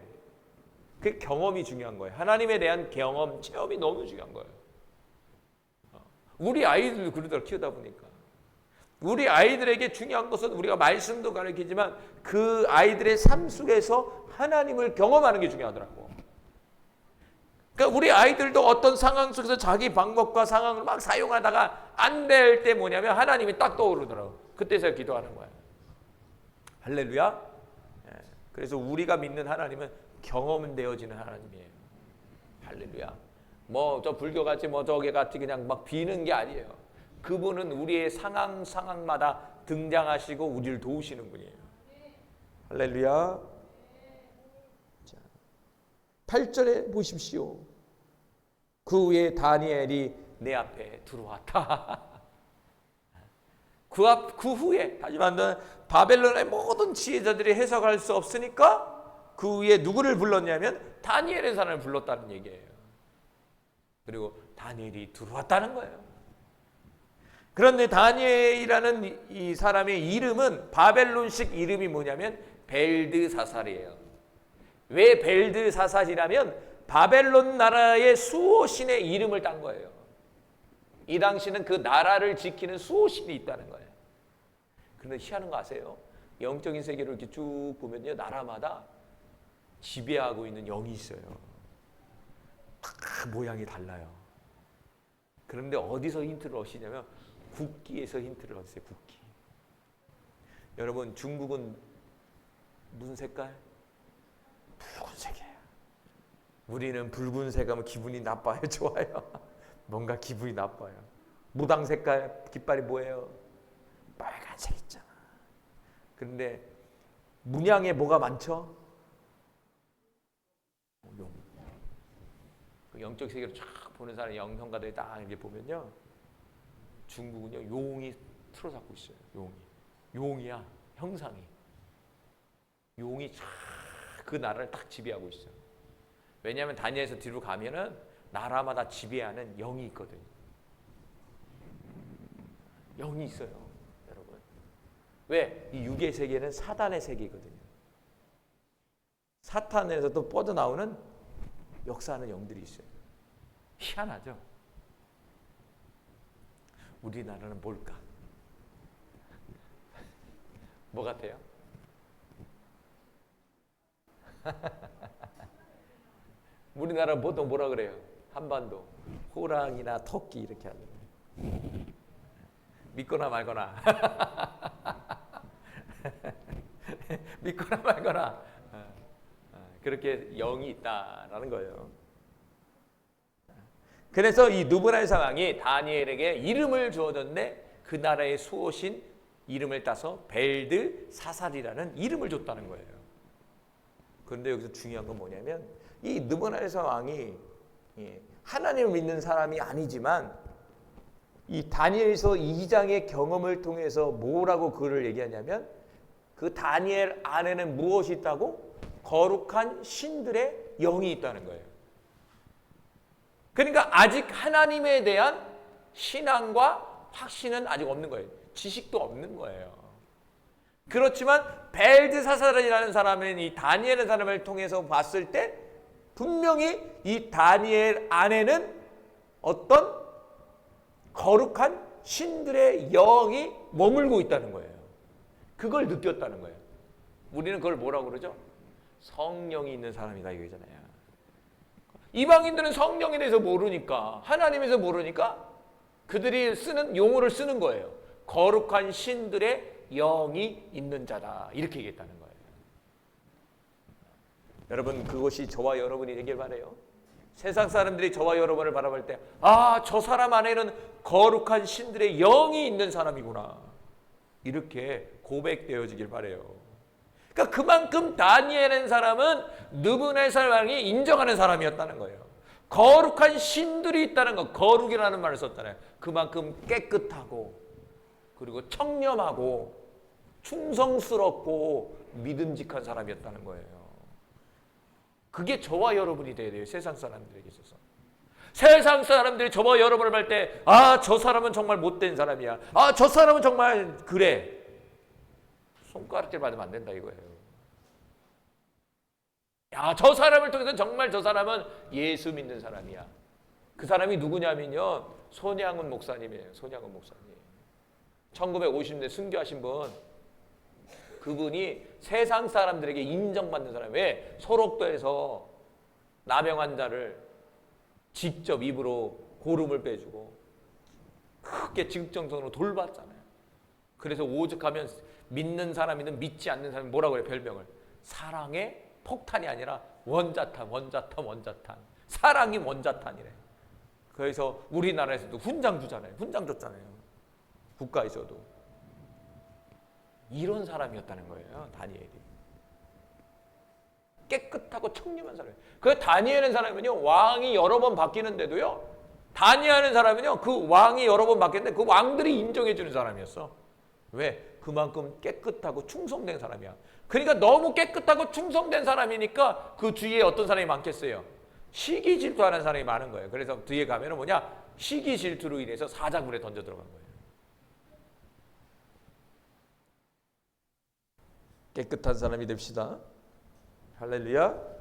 그 경험이 중요한 거예요. 하나님에 대한 경험, 체험이 너무 중요한 거예요. 우리 아이들도 그러더라고. 키우다 보니까 우리 아이들에게 중요한 것은 우리가 말씀도 가르치지만 그 아이들의 삶 속에서 하나님을 경험하는 게 중요하더라고. 그러니까 우리 아이들도 어떤 상황 속에서 자기 방법과 상황을 막 사용하다가 안 될 때 뭐냐면 하나님이 딱 떠오르더라고. 그때서 기도하는 거야. 할렐루야. 그래서 우리가 믿는 하나님은 경험되어지는 하나님이에요. 할렐루야. 뭐 저 불교같이 뭐 저게 같이 그냥 막 비는 게 아니에요. 그분은 우리의 상황마다 등장하시고 우리를 도우시는 분이에요. 할렐루야. 자, 8절에 보십시오. 그 후에 다니엘이 내 앞에 들어왔다. 그 후에, 하지만 바벨론의 모든 지혜자들이 해석할 수 없으니까 그 후에 누구를 불렀냐면 다니엘의 사람을 불렀다는 얘기예요. 그리고 다니엘이 들어왔다는 거예요. 그런데 다니엘이라는 이 사람의 이름은 바벨론식 이름이 뭐냐면 벨드사살이에요. 왜 벨드사살이라면 바벨론 나라의 수호신의 이름을 딴 거예요. 이 당시는 그 나라를 지키는 수호신이 있다는 거예요. 그런데 희한한 거 아세요? 영적인 세계를 이렇게 쭉 보면요, 나라마다 지배하고 있는 영이 있어요. 다 모양이 달라요. 그런데 어디서 힌트를 얻으시냐면 국기에서 힌트를 얻으세요. 국기. 여러분 중국은 무슨 색깔? 붉은색이에요. 우리는 붉은색 하면 기분이 나빠요? 좋아요? 뭔가 기분이 나빠요. 무당 색깔 깃발이 뭐예요? 빨간색 있잖아. 그런데 문양에 뭐가 많죠? 용. 그 영적 세계로 쫙 보는 사람 영성가들이 딱 이렇게 보면요, 중국은요 용이 틀어잡고 있어요. 용이야 형상이. 용이 쫙 그 나라를 딱 지배하고 있어요. 왜냐하면 다니엘에서 뒤로 가면은 나라마다 지배하는 영이 있거든요. 영이 있어요, 여러분. 왜? 이 육의 세계는 사단의 세계거든요. 사탄에서 또 뻗어나오는 역사하는 영들이 있어요. 희한하죠? 우리나라는 뭘까? 뭐 같아요? 우리나라 보통 뭐라 그래요? 한반도 호랑이나 토끼 이렇게 하는 거예요. 믿거나 말거나. 믿거나 말거나. 그렇게 영이 있다라는 거예요. 그래서 이 느부갓네살 왕이 다니엘에게 이름을 주어줬는데 그 나라의 수호신 이름을 따서 벨드사살이라는 이름을 줬다는 거예요. 그런데 여기서 중요한 건 뭐냐면 이 느부갓네살 왕이 하나님을 믿는 사람이 아니지만 이 다니엘서 2장의 경험을 통해서 뭐라고 그를 얘기하냐면 그 다니엘 안에는 무엇이 있다고? 거룩한 신들의 영이 있다는 거예요. 그러니까 아직 하나님에 대한 신앙과 확신은 아직 없는 거예요. 지식도 없는 거예요. 그렇지만 벨드사살이라는 사람은 이 다니엘의 사람을 통해서 봤을 때 분명히 이 다니엘 안에는 어떤 거룩한 신들의 영이 머물고 있다는 거예요. 그걸 느꼈다는 거예요. 우리는 그걸 뭐라고 그러죠? 성령이 있는 사람이다 이거잖아요. 이방인들은 성령에 대해서 모르니까, 하나님에 대해서 모르니까 그들이 쓰는 용어를 쓰는 거예요. 거룩한 신들의 영이 있는 자다 이렇게 얘기했다는 거예요. 여러분, 그것이 저와 여러분이 되길 바라요. 세상 사람들이 저와 여러분을 바라볼 때 저 사람 안에는 거룩한 신들의 영이 있는 사람이구나 이렇게 고백되어지길 바라요. 그러니까 그만큼 다니엘이라는 사람은 느부갓네살 왕이 인정하는 사람이었다는 거예요. 거룩한 신들이 있다는 거, 거룩이라는 말을 썼잖아요. 그만큼 깨끗하고 그리고 청렴하고 충성스럽고 믿음직한 사람이었다는 거예요. 그게 저와 여러분이 돼야 돼요. 세상 사람들에게 있어서. 세상 사람들이 저와 여러분을 볼 때 저 사람은 정말 못된 사람이야. 저 사람은 정말 그래. 손가락질 받으면 안 된다 이거예요. 저 사람을 통해서 정말 저 사람은 예수 믿는 사람이야. 그 사람이 누구냐면요. 손양은 목사님이에요. 손양은 목사님. 1950년대 순교하신 분. 그분이 세상 사람들에게 인정받는 사람. 왜? 소록도에서 나병 환자를 직접 입으로 고름을 빼주고 크게 지극정성으로 돌봤잖아요. 그래서 오죽하면 믿는 사람이든 믿지 않는 사람이 뭐라고 그래요? 별명을. 사랑의 폭탄이 아니라 원자탄. 사랑이 원자탄이래. 그래서 우리나라에서도 훈장 주잖아요. 훈장 줬잖아요. 국가에서도. 이런 사람이었다는 거예요. 다니엘이. 깨끗하고 청렴한 사람이에요. 그 다니엘은 사람은요. 왕이 여러 번 바뀌는데도요. 다니엘은 사람은요. 그 왕이 여러 번 바뀌었는데 그 왕들이 인정해 주는 사람이었어. 왜? 그만큼 깨끗하고 충성된 사람이야. 그러니까 너무 깨끗하고 충성된 사람이니까 그 주위에 어떤 사람이 많겠어요? 시기 질투하는 사람이 많은 거예요. 그래서 뒤에 가면은 뭐냐? 시기 질투로 인해서 사자굴에 던져 들어간 거예요. 깨끗한 사람이 됩시다. 할렐루야.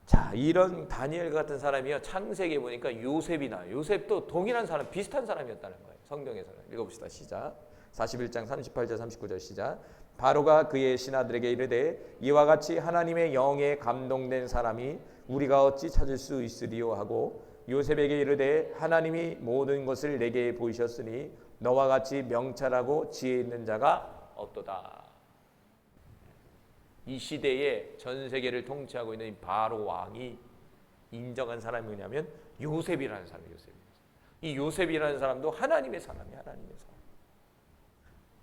자, 이런 다니엘 같은 사람이요. 창세기에 보니까 요셉도 동일한 사람, 비슷한 사람이었다는 거예요. 성경에서. 읽어봅시다. 시작. 41장 38절 39절 시작. 바로가 그의 신하들에게 이르되 이와 같이 하나님의 영에 감동된 사람이 우리가 어찌 찾을 수 있으리요 하고 요셉에게 이르되 하나님이 모든 것을 내게 보이셨으니 너와 같이 명철하고 지혜 있는 자가 없도다. 이 시대에 전 세계를 통치하고 있는 바로 왕이 인정한 사람이 뭐냐면 요셉이라는 사람이에요. 이 요셉이라는 사람도 하나님의 사람이에요. 하나님의 사람.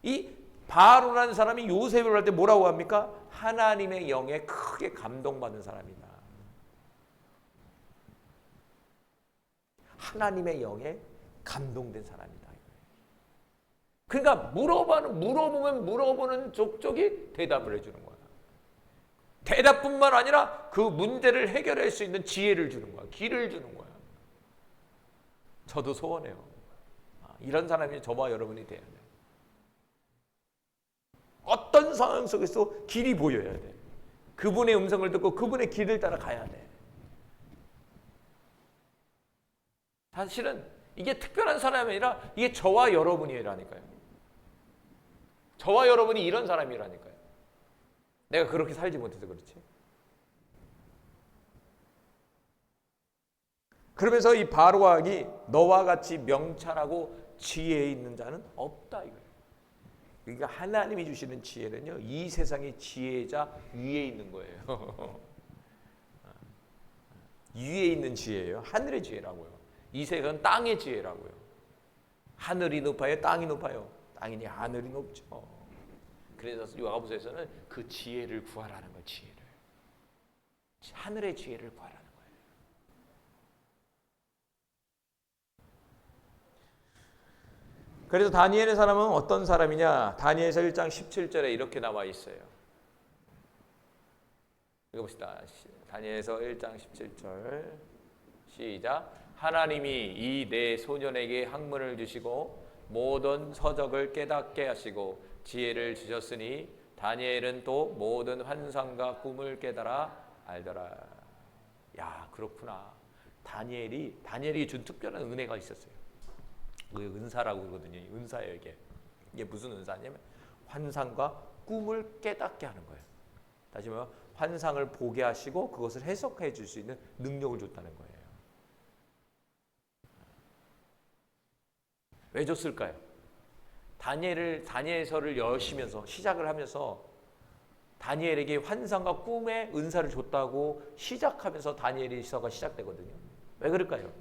이 바로라는 사람이 요셉을 할 때 뭐라고 합니까? 하나님의 영에 크게 감동받는 사람이다. 하나님의 영에 감동된 사람이다. 그러니까 물어보는 족족이 대답을 해주는 거야. 대답뿐만 아니라 그 문제를 해결할 수 있는 지혜를 주는 거야. 길을 주는 거야. 저도 소원해요. 이런 사람이 저와 여러분이 돼야 돼요. 어떤 상황 속에서 길이 보여야 돼. 그분의 음성을 듣고 그분의 길을 따라 가야 돼. 사실은 이게 특별한 사람이 아니라 이게 저와 여러분이라니까요. 저와 여러분이 이런 사람이라니까요. 내가 그렇게 살지 못해서 그렇지. 그러면서 이 바로 왕이 너와 같이 명철하고 지혜 있는 자는 없다 이거예요. 그러니까 하나님이 주시는 지혜는요, 이 세상의 지혜자 위에 있는 거예요. 위에 있는 지혜예요. 하늘의 지혜라고요. 이 세상은 땅의 지혜라고요. 하늘이 높아요, 땅이 높아요. 땅이니 하늘이 높죠. 그래서 요하고서에서는 그 지혜를 구하라는 거예요. 지혜를. 하늘의 지혜를 구하라는 거예요. 그래서 다니엘의 사람은 어떤 사람이냐? 다니엘서 1장 17절에 이렇게 나와 있어요. 읽어봅시다. 다니엘서 1장 17절 시작. 하나님이 이 네 소년에게 학문을 주시고 모든 서적을 깨닫게 하시고 지혜를 주셨으니 다니엘은 또 모든 환상과 꿈을 깨달아 알더라. 야, 그렇구나. 다니엘이 준 특별한 은혜가 있었어요. 그게 은사라고 그러거든요. 은사예요, 이게. 이게 무슨 은사냐면 환상과 꿈을 깨닫게 하는 거예요. 다시 말하면 환상을 보게 하시고 그것을 해석해 줄 수 있는 능력을 줬다는 거예요. 왜 줬을까요? 다니엘서를 여시면서 시작을 하면서 다니엘에게 환상과 꿈의 은사를 줬다고 시작하면서 다니엘서가 시작되거든요. 왜 그럴까요?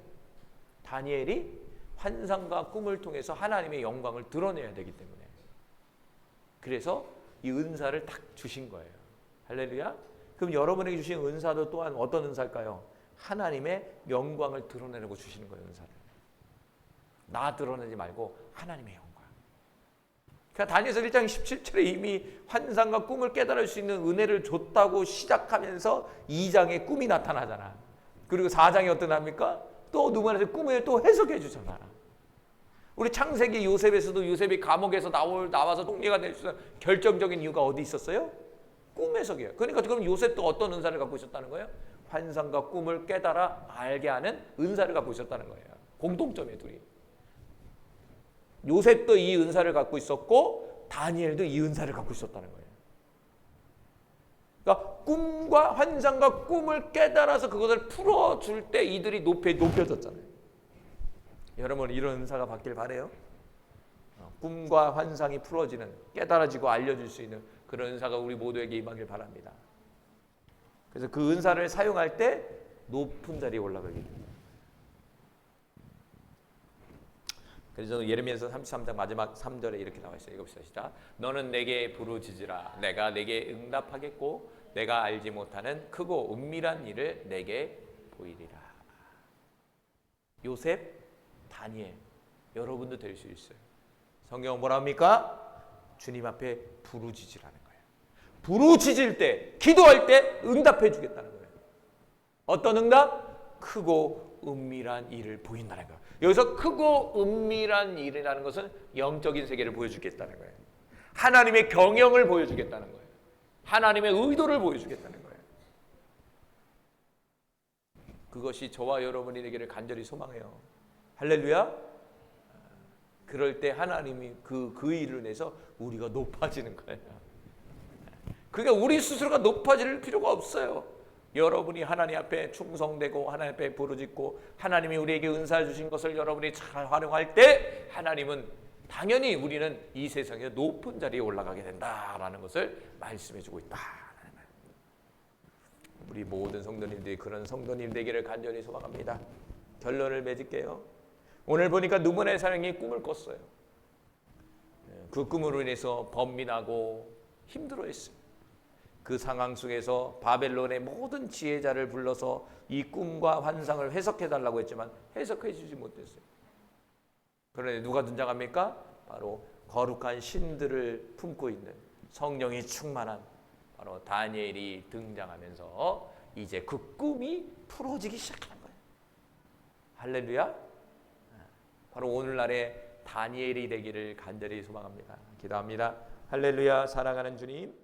다니엘이 환상과 꿈을 통해서 하나님의 영광을 드러내야 되기 때문에. 그래서 이 은사를 딱 주신 거예요. 할렐루야. 그럼 여러분에게 주신 은사도 또한 어떤 은사일까요? 하나님의 영광을 드러내려고 주시는 거예요. 은사를. 나 드러내지 말고 하나님의 영광. 그러니까 다니엘서 1장 17절에 이미 환상과 꿈을 깨달을 수 있는 은혜를 줬다고 시작하면서 2장에 꿈이 나타나잖아. 그리고 4장에 어떤 합니까? 또 누구한테 꿈을 또 해석해 주잖아. 우리 창세기 요셉에서도 요셉이 감옥에서 나와서 통리가 될 수 있는 결정적인 이유가 어디 있었어요? 꿈 해석이에요. 그러니까 그럼 요셉도 어떤 은사를 갖고 있었다는 거예요? 환상과 꿈을 깨달아 알게 하는 은사를 갖고 있었다는 거예요. 공통점이에요, 둘이. 요셉도 이 은사를 갖고 있었고 다니엘도 이 은사를 갖고 있었다는 거예요. 그러니까 꿈과 환상과 꿈을 깨달아서 그것을 풀어줄 때 이들이 높여졌잖아요. 여러분 이런 은사가 받길 바래요. 꿈과 환상이 풀어지는, 깨달아지고 알려줄 수 있는 그런 은사가 우리 모두에게 임하길 바랍니다. 그래서 그 은사를 사용할 때 높은 자리에 올라가게 됩니다. 그래서 예레미야서 33장 마지막 3절에 이렇게 나와 있어요. 읽읍시다. 시작. 너는 내게 부르짖으라. 내가 내게 응답하겠고 내가 알지 못하는 크고 은밀한 일을 내게 보이리라. 요셉, 다니엘, 여러분도 될 수 있어요. 성경은 뭐라 합니까? 주님 앞에 부르짖으라는 거예요. 부르짖을 때, 기도할 때 응답해 주겠다는 거예요. 어떤 응답? 크고 은밀한 일을 보인다는 거예요. 여기서 크고 은밀한 일이라는 것은 영적인 세계를 보여주겠다는 거예요. 하나님의 경영을 보여주겠다는 거예요. 하나님의 의도를 보여주겠다는 거예요. 그것이 저와 여러분이 되기를 간절히 소망해요. 할렐루야. 그럴 때 하나님이 그 일을 인해서 우리가 높아지는 거예요. 그러니까 우리 스스로가 높아질 필요가 없어요. 여러분이 하나님 앞에 충성되고 하나님 앞에 부르짖고 하나님이 우리에게 은사 주신 것을 여러분이 잘 활용할 때 하나님은 당연히 우리는 이 세상에 높은 자리에 올라가게 된다라는 것을 말씀해주고 있다. 우리 모든 성도님들이 그런 성도님 되기를 간절히 소망합니다. 결론을 맺을게요. 오늘 보니까 누구나의 사람이 꿈을 꿨어요. 그 꿈으로 인해서 번민하고 힘들어했어요. 그 상황 속에서 바벨론의 모든 지혜자를 불러서 이 꿈과 환상을 해석해달라고 했지만 해석해 주지 못했어요. 그런데 누가 등장합니까? 바로 거룩한 신들을 품고 있는 성령이 충만한 바로 다니엘이 등장하면서 이제 그 꿈이 풀어지기 시작하는 거예요. 할렐루야. 바로 오늘날의 다니엘이 되기를 간절히 소망합니다. 기도합니다. 할렐루야. 사랑하는 주님,